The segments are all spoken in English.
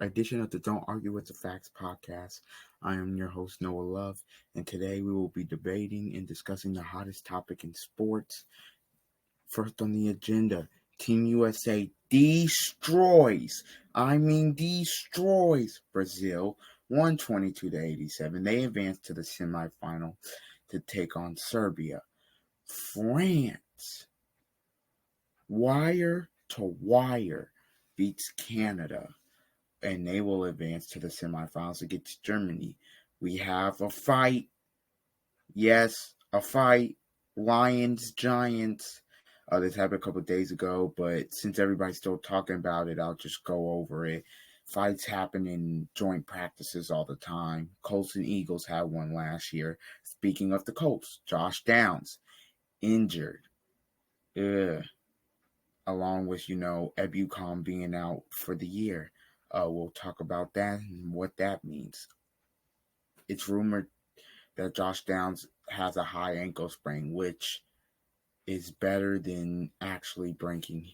edition of the Don't Argue with the Facts podcast. I am your host, Noah Love, and today we will be debating and discussing the hottest topic in sports. First on the agenda, Team USA destroys Brazil 122-87. They advance to the semifinal to take on Serbia. France, wire to wire, beats Canada, and they will advance to the semifinals against Germany. We have a fight. Yes, a fight. Lions, Giants. This happened a couple of days ago, but since everybody's still talking about it, I'll just go over it. Fights happen in joint practices all the time. Colts and Eagles had one last year. Speaking of the Colts, Josh Downs, injured. Along with, Ebukam being out for the year. We'll talk about that and what that means. It's rumored that Josh Downs has a high ankle sprain, which is better than actually breaking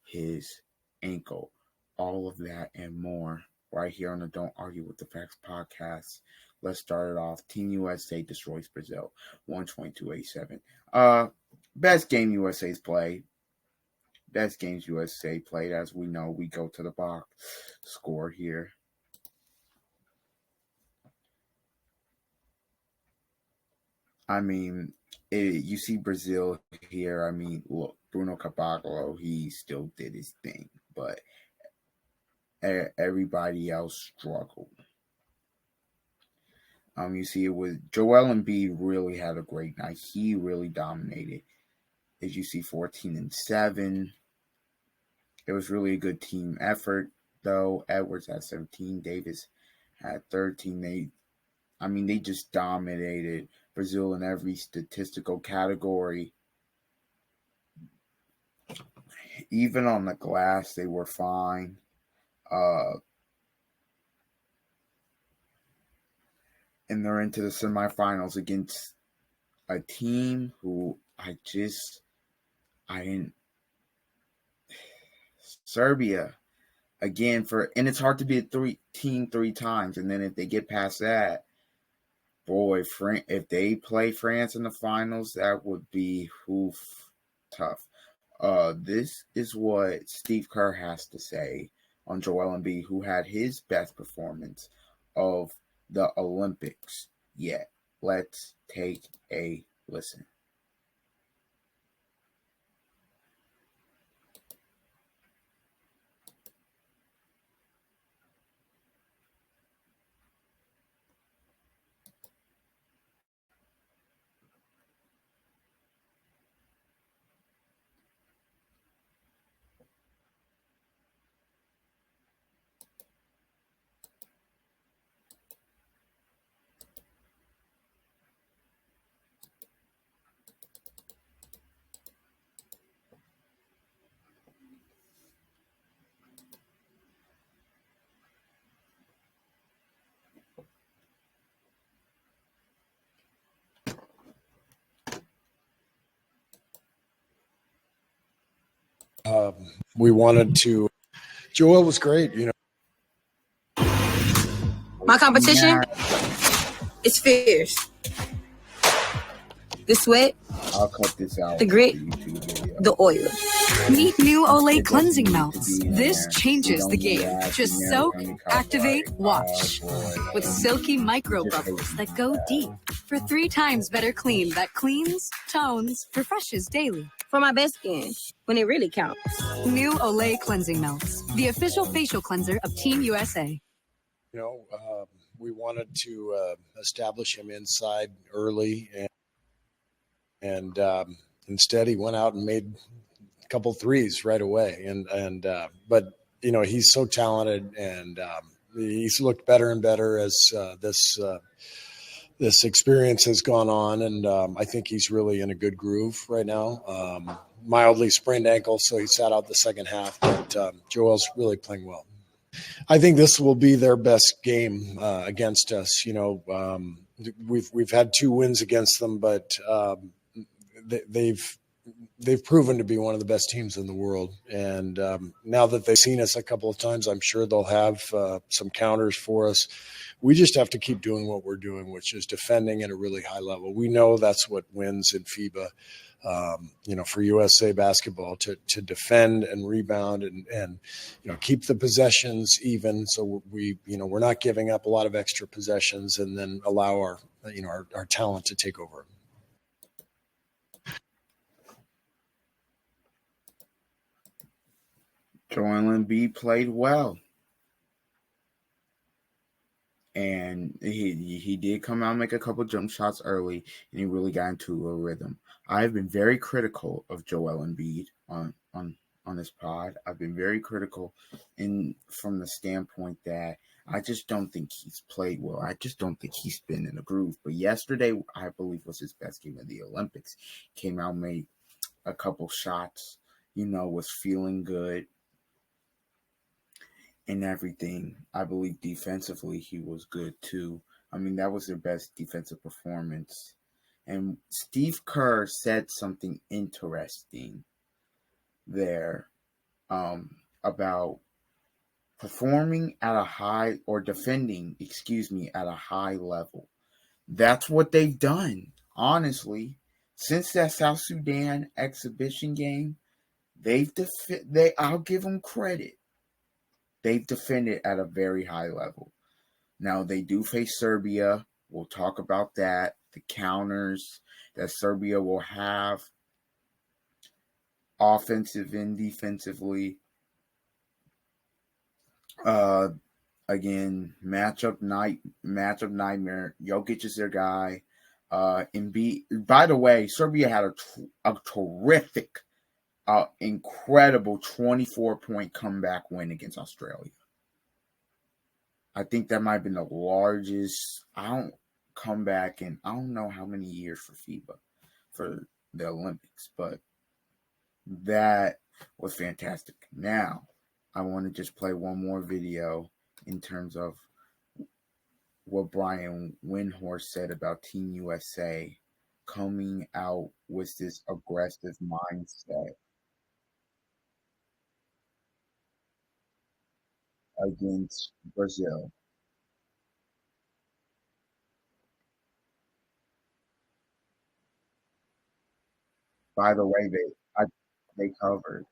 his ankle. All of that and more right here on the Don't Argue with the Facts podcast. Let's start it off. Team USA destroys Brazil 122-87. Best game USA's played. Best games USA played. As we know, we go to the box score here. You see Brazil here. Look, Bruno Caboclo, he still did his thing, but everybody else struggled. You see it was Joel Embiid really had a great night. He really dominated. As you see, 14-7. It was really a good team effort, though. Edwards had 17. Davis had 13. They just dominated Brazil in every statistical category. Even on the glass, they were fine. And they're into the semifinals against a team who Serbia. Again, and it's hard to be a team three times. And then if they get past that, boy, if they play France in the finals, that would be tough. This is what Steve Kerr has to say on Joel Embiid, who had his best performance of the Olympics yet. Let's take a listen. We wanted to. Joel was great, My competition is fierce. The sweat, I'll cut this out. The grit, the oil. Meet new Olay cleansing melts. This changes the game. Just soak, activate, wash. With silky micro bubbles that go deep. For 3 times better clean that cleans, tones, refreshes daily. For my best skin, when it really counts. New Olay cleansing melts. The official facial cleanser of Team USA. We wanted to establish him inside early, and instead he went out and made a couple threes right away. But he's so talented, and he's looked better and better as this experience has gone on, and I think he's really in a good groove right now. Mildly sprained ankle, so he sat out the second half, but Joel's really playing well. I think this will be their best game against us. We've had 2 wins against them, but they've they've proven to be one of the best teams in the world. And now that they've seen us a couple of times, I'm sure they'll have some counters for us. We just have to keep doing what we're doing, which is defending at a really high level. We know that's what wins in FIBA. For USA basketball to defend and rebound and keep the possessions even. So we're not giving up a lot of extra possessions and then allow our talent to take over. Joel Embiid played well. And he did come out and make a couple jump shots early, and he really got into a rhythm. I've been very critical of Joel Embiid on this pod. I've been very critical from the standpoint that I just don't think he's played well. I just don't think he's been in a groove. But yesterday, I believe, was his best game of the Olympics. Came out, made a couple shots, was feeling good and everything. I believe defensively he was good too. I mean, that was their best defensive performance. And Steve Kerr said something interesting there about performing at a high, or defending, at a high level. That's what they've done, honestly. Since that South Sudan exhibition game, I'll give them credit. They've defended at a very high level. Now, they do face Serbia. We'll talk about that. The counters that Serbia will have, offensive and defensively. Again, matchup nightmare. Jokic is their guy. Embiid. By the way, Serbia had a terrific, incredible 24-point comeback win against Australia. I think that might have been the largest comeback in I don't know how many years for FIBA, for the Olympics, but that was fantastic. Now, I want to just play one more video in terms of what Brian Windhorst said about Team USA coming out with this aggressive mindset against Brazil. By the way, they covered.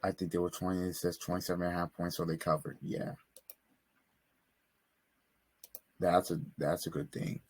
I think they were 20. It says 27.5 points, so they covered. Yeah, that's a good thing.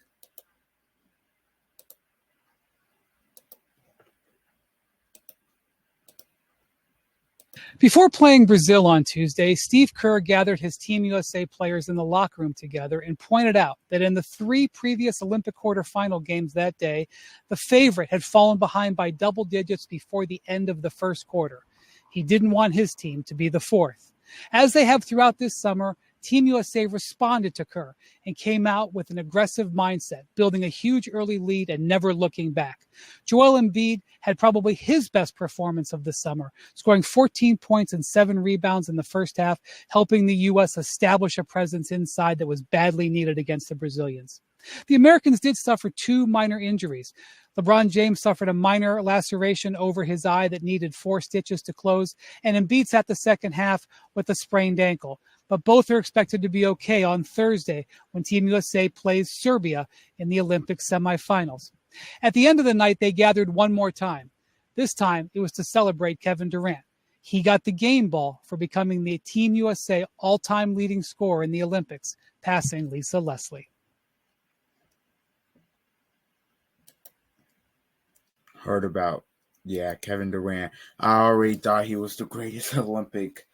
Before playing Brazil on Tuesday, Steve Kerr gathered his Team USA players in the locker room together and pointed out that in the 3 previous Olympic quarterfinal games that day, the favorite had fallen behind by double digits before the end of the first quarter. He didn't want his team to be the fourth. As they have throughout this summer, Team USA responded to Kerr and came out with an aggressive mindset, building a huge early lead and never looking back. Joel Embiid had probably his best performance of the summer, scoring 14 points and 7 rebounds in the first half, helping the U.S. establish a presence inside that was badly needed against the Brazilians. The Americans did suffer 2 minor injuries. LeBron James suffered a minor laceration over his eye that needed 4 stitches to close, and Embiid sat the second half with a sprained ankle. But both are expected to be okay on Thursday when Team USA plays Serbia in the Olympic semifinals. At the end of the night, they gathered one more time. This time, it was to celebrate Kevin Durant. He got the game ball for becoming the Team USA all-time leading scorer in the Olympics, passing Lisa Leslie. Heard about, Kevin Durant. I already thought he was the greatest Olympic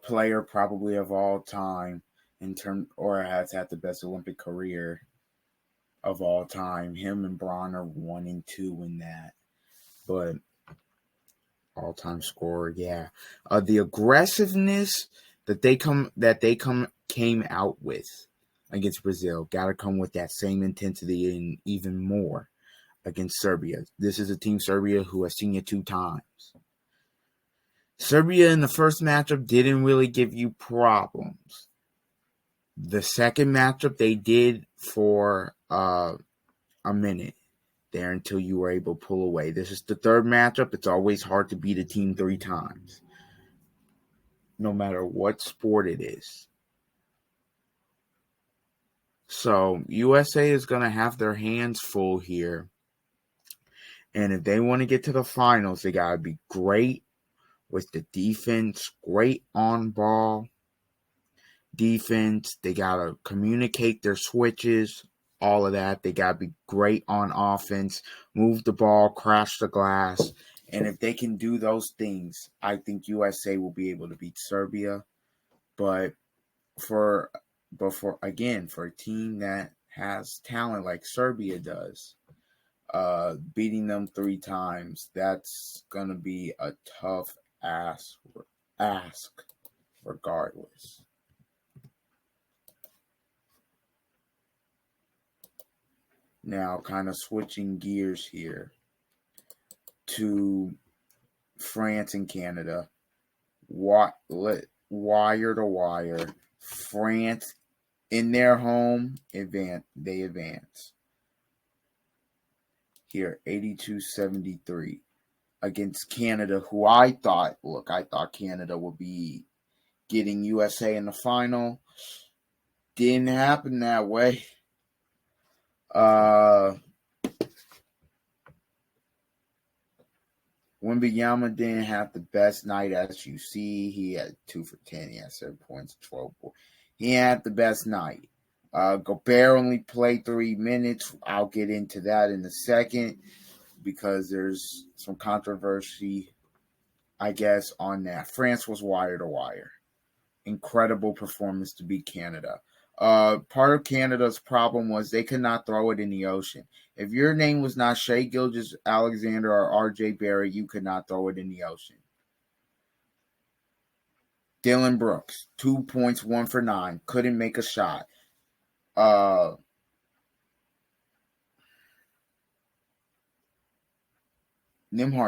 player probably of all time or has had the best Olympic career of all time. Him and Bron are 1 and 2 in that, but all-time scorer, yeah. The aggressiveness that they came out with against Brazil got to come with that same intensity and even more against Serbia. This is a team, Serbia, who has seen you 2 times. Serbia in the first matchup didn't really give you problems. The second matchup they did for a minute. there until you were able to pull away. This is the third matchup. It's always hard to beat a team 3 times, no matter what sport it is. So USA is going to have their hands full here. And if they want to get to the finals, they got to be great with the defense, great on-ball defense. They got to communicate their switches, all of that. They got to be great on offense, move the ball, crash the glass. And if they can do those things, I think USA will be able to beat Serbia. But for a team that has talent like Serbia does, beating them 3 times, that's going to be a tough ask regardless. Now, kind of switching gears here to France and Canada. Wire to wire. France in their home they advance. Here, 82-73 against Canada, who I thought Canada would be getting USA in the final. Didn't happen that way. Wembanyama didn't have the best night, as you see. He had 2 for 10. He had 7 points, 12 points. He had the best night. Gobert only played 3 minutes. I'll get into that in a second because there's some controversy, I guess, on that. France was wire to wire. Incredible performance to beat Canada. Part of Canada's problem was they could not throw it in the ocean. If your name was not Shai Gilgeous-Alexander or R.J. Barrett, you could not throw it in the ocean. Dylan Brooks, 2 points, 1 for 9. Couldn't make a shot. Nembhard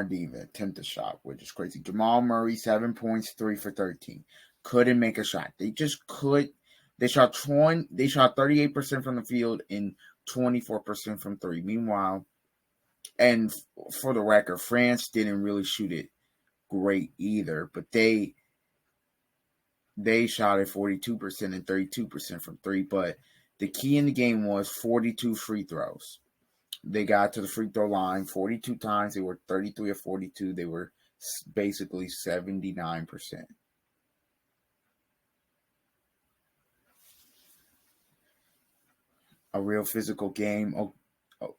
didn't even attempt a shot, which is crazy. Jamal Murray, 7 points, 3 for 13. Couldn't make a shot. They just could. They shot 38% from the field and 24% from 3. Meanwhile, and for the record, France didn't really shoot it great either, but they shot at 42% and 32% from 3. But the key in the game was 42 free throws. They got to the free throw line 42 times. They were 33 of 42. They were basically 79%. A real physical game.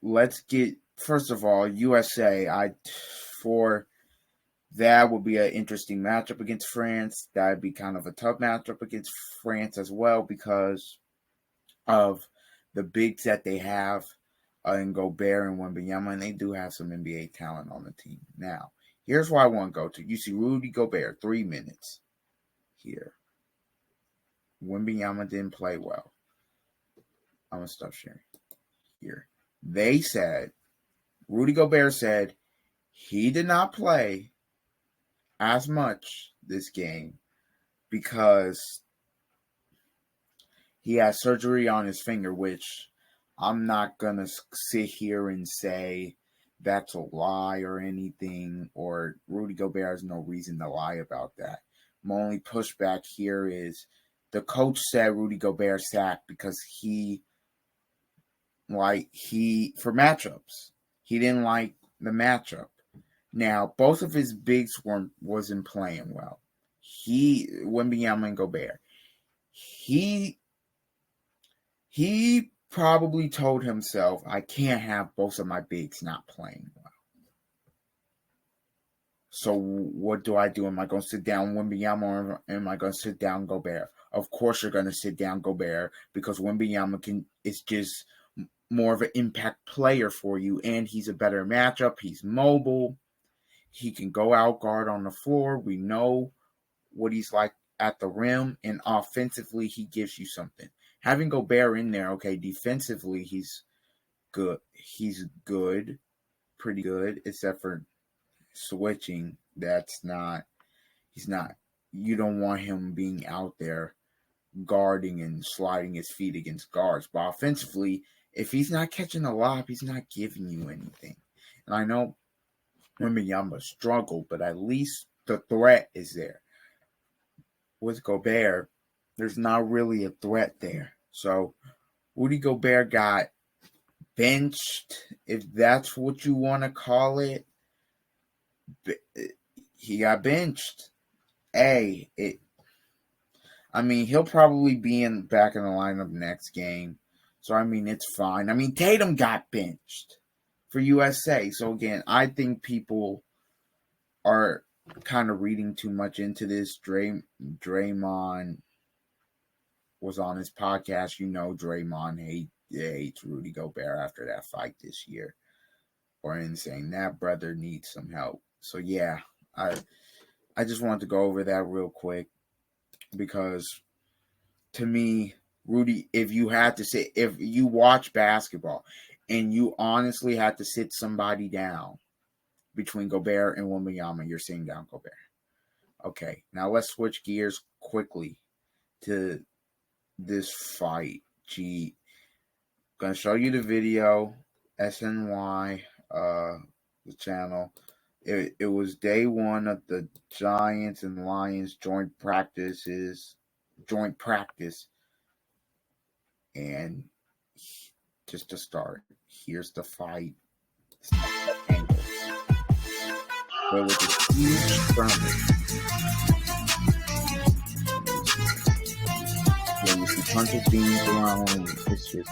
Let's get, first of all, USA. That would be an interesting matchup against France. That would be kind of a tough matchup against France as well because of the bigs that they have in Gobert and Wembanyama, and they do have some NBA talent on the team. Now, here's where I want to go to. You see Rudy Gobert, 3 minutes here. Wembanyama didn't play well. I'm going to stop sharing here. They said, Rudy Gobert said he did not play as much this game because he had surgery on his finger, which I'm not going to sit here and say that's a lie or anything, or Rudy Gobert has no reason to lie about that. My only pushback here is the coach said Rudy Gobert sat because for matchups. He didn't like the matchup. Now, both of his bigs wasn't playing well. Wembanyama and Gobert. He probably told himself, I can't have both of my bigs not playing well. So what do I do? Am I going to sit down Wembanyama or am I going to sit down Gobert? Of course you're going to sit down Gobert because Wembanyama is just more of an impact player for you, and he's a better matchup. He's mobile. He can go out guard on the floor. We know what he's like at the rim, and offensively, he gives you something. Having Gobert in there, okay, defensively, he's good. He's good, pretty good, except for switching. He's not. You don't want him being out there guarding and sliding his feet against guards. But offensively, if he's not catching a lob, he's not giving you anything. And I know Wembanyama struggled, but at least the threat is there. With Gobert, there's not really a threat there. So Rudy Gobert got benched, if that's what you want to call it. He got benched. He'll probably be back in the lineup next game. So, it's fine. Tatum got benched for USA. So, again, I think people are kind of reading too much into this. Draymond was on his podcast. Draymond hates Rudy Gobert after that fight this year. Or saying that brother needs some help. So, yeah, I just wanted to go over that real quick because to me, Rudy, if you watch basketball and you honestly had to sit somebody down between Gobert and Wembanyama, you're sitting down Gobert. Okay, now let's switch gears quickly to this fight. Gonna show you the video, SNY, the channel. It was day one of the Giants and Lions joint practice. And just to start, here's the fight. Angles. But with this huge skirmish, you see punches being thrown. It's just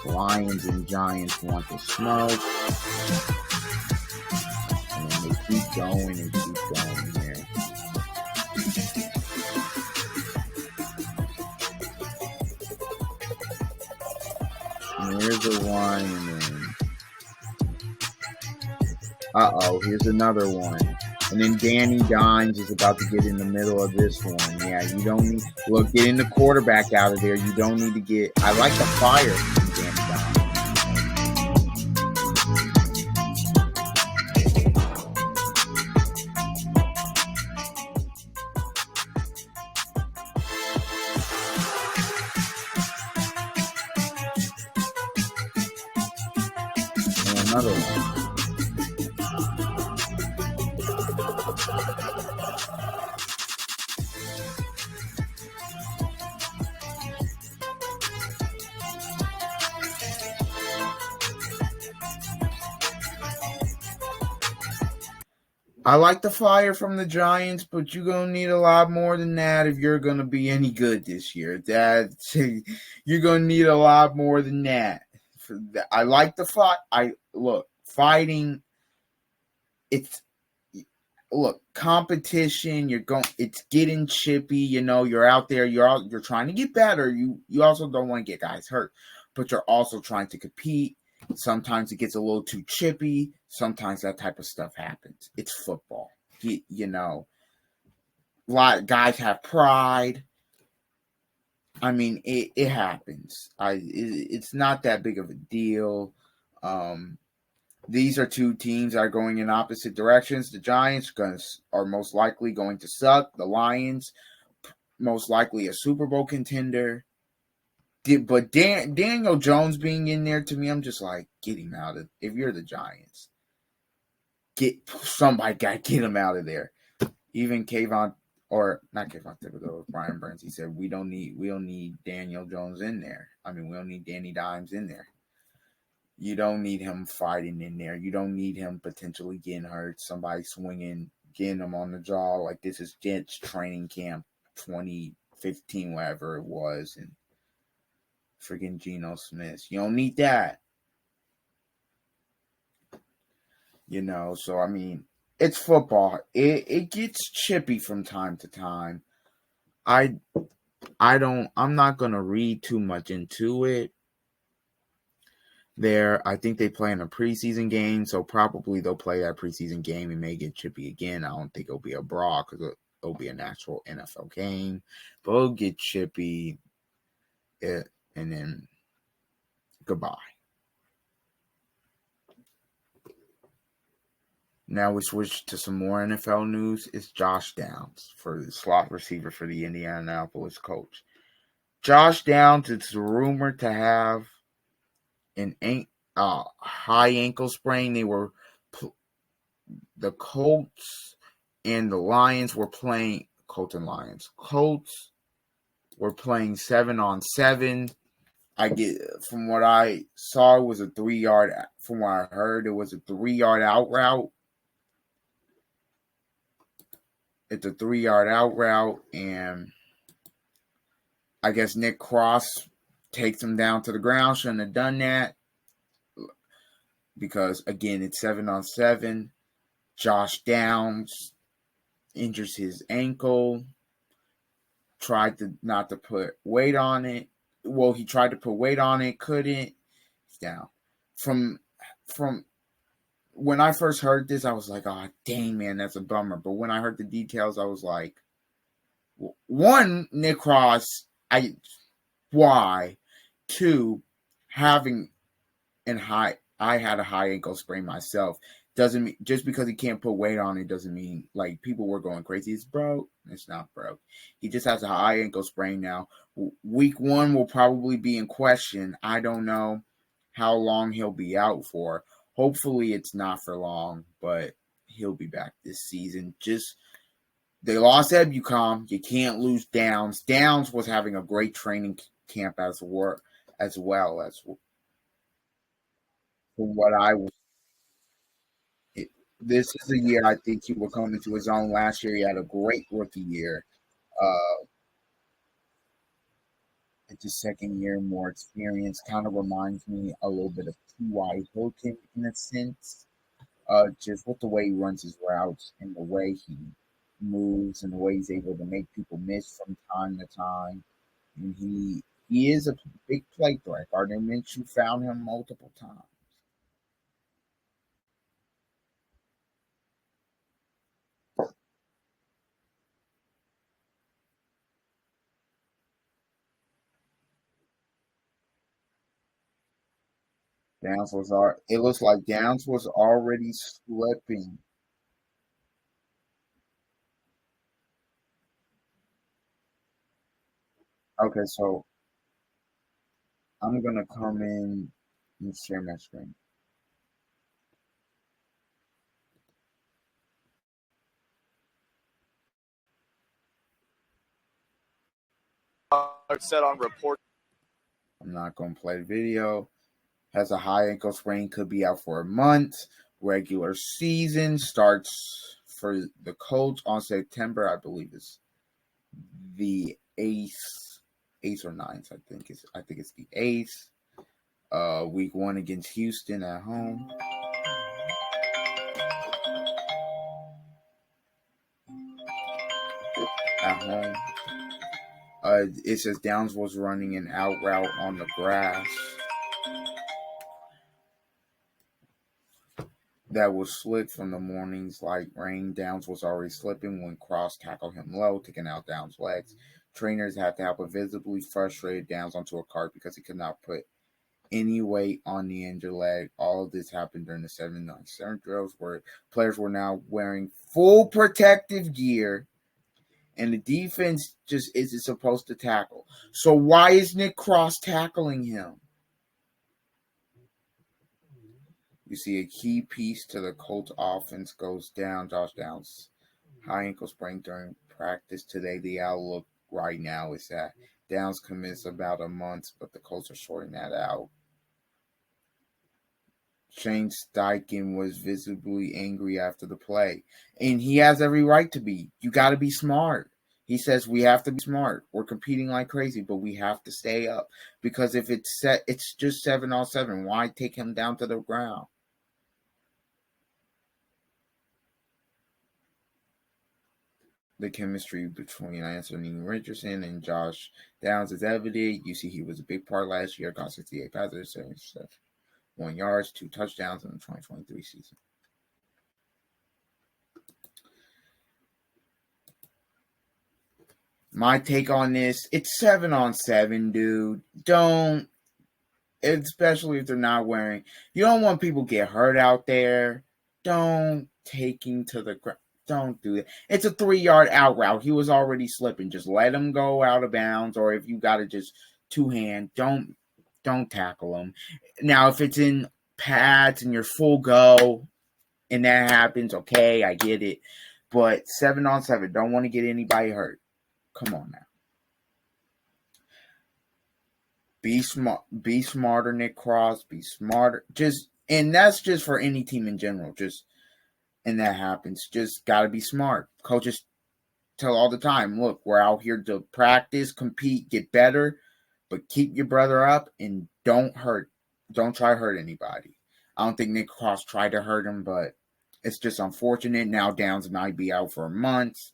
Lions and Giants want to smoke. And they keep going and keep going here. And here's the one, and then here's another one. And then Danny Dimes is about to get in the middle of this one. Yeah, you don't need getting the quarterback out of there. You don't need to get I like the fire from Danny Dimes. Another one. I like the fire from the Giants, but you're going to need a lot more than that if you're going to be any good this year. You're going to need a lot more than that. I like the fight. Fighting. Competition. It's getting chippy. You're out there. You're trying to get better. You also don't want to get guys hurt, but you're also trying to compete. Sometimes it gets a little too chippy. Sometimes that type of stuff happens. It's football. A lot of guys have pride. It happens. It's not that big of a deal. These are two teams that are going in opposite directions. The Giants are most likely going to suck. The Lions, most likely a Super Bowl contender. But Daniel Jones being in there, to me, I'm just like, get him out of. If you're the Giants, get him out of there. Even Kayvon, or not Kayvon Thibodeau, Brian Burns, he said we don't need Daniel Jones in there. We don't need Danny Dimes in there. You don't need him fighting in there. You don't need him potentially getting hurt. Somebody swinging, getting him on the jaw. Like, this is Jets training camp 2015, whatever it was, and freaking Geno Smith. You don't need that. So it's football. It gets chippy from time to time. I'm not gonna read too much into it. I think they play in a preseason game, so probably they'll play that preseason game and may get chippy again. I don't think it'll be a brawl because it'll be an actual NFL game, but it'll get chippy. And then goodbye. Now we switch to some more NFL news. It's Josh Downs for the slot receiver for the Indianapolis Colts. Josh Downs is rumored to have an high ankle sprain. The Colts and the Lions were playing. Colts and Lions. Colts were playing 7-on-7. From what I saw, it was a 3-yard. From what I heard, it was a 3-yard out route. It's a 3-yard out route, and I guess Nick Cross takes him down to the ground. Shouldn't have done that because, again, it's 7-on-7. Josh Downs injures his ankle. Tried not to put weight on it. Well, he tried to put weight on it, couldn't. He's down. From when I first heard this, I was like, oh, dang, man, that's a bummer. But when I heard the details, I was like, one, Nick Cross, why? Two, I had a high ankle sprain myself. Doesn't mean just because he can't put weight on it doesn't mean like people were going crazy. It's broke. It's not broke. He just has a high ankle sprain now. Week 1 will probably be in question. I don't know how long he'll be out for. Hopefully it's not for long, but he'll be back this season. They lost Ebukam. You can't lose Downs. Downs was having a great training camp as well as from what I was. This is a year I think he will come into his own. Last year he had a great rookie year. It's his second year, more experience. Kind of reminds me a little bit of T.Y. Hilton in a sense. Just with the way he runs his routes and the way he moves and the way he's able to make people miss from time to time. And he is a big play threat. Gardner Minshew found him multiple times. It looks like Downs was already slipping. Okay, so I'm gonna come in and share my screen. Said on report. I'm not gonna play the video. Has a high ankle sprain, could be out for a month. Regular season starts for the Colts on September, I believe it's the 8th or 9th. I think it's the 8th. Week 1 against Houston at home. It says Downs was running an out route on the grass that was slick from the morning's light rain. Downs was already slipping when Cross tackled him low, taking out Downs' legs. Trainers had to help a visibly frustrated Downs onto a cart because he could not put any weight on the injured leg. All of this happened during the 7-on-7 drills where players were now wearing full protective gear and the defense just isn't supposed to tackle. So why is Nick Cross tackling him? You see a key piece to the Colts offense goes down. Josh Downs, high ankle sprain during practice today. The outlook right now is that Downs commits about a month, but the Colts are sorting that out. Shane Steichen was visibly angry after the play, and he has every right to be. You got to be smart. He says we have to be smart. We're competing like crazy, but we have to stay up because if it's just 7-on-7. Why take him down to the ground? The chemistry between Anthony Richardson and Josh Downs is evident. You see, he was a big part last year. Got 68 passes, 71 yards, 2 touchdowns in the 2023 season. My take on this, it's 7-on-7, dude. Don't, especially if they're not wearing, you don't want people get hurt out there. Don't take him to the ground. don't do it. It's a 3-yard out route. He was already slipping. Just let him go out of bounds, or if you got to just two-hand, don't tackle him. Now, if it's in pads and you're full go and that happens, okay, I get it. But 7-on-7, don't want to get anybody hurt. Come on now. Be smart. Be smarter, Nick Cross. Be smarter. And that's just for any team in general. And that happens. Just got to be smart. Coaches tell all the time, look, we're out here to practice, compete, get better, but keep your brother up and don't try to hurt anybody. I don't think Nick Cross tried to hurt him, but it's just unfortunate. Now Downs might be out for months.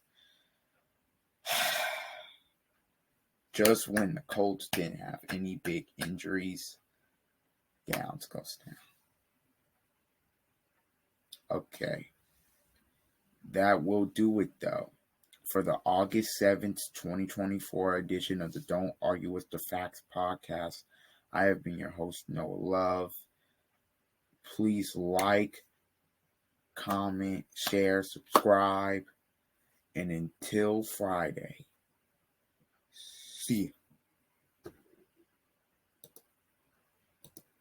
Just when the Colts didn't have any big injuries, Downs goes down. Okay. That will do it, though, for the August 7th, 2024 edition of the Don't Argue with the Facts podcast. I have been your host, Noah Love. Please like, comment, share, subscribe. And until Friday, see you.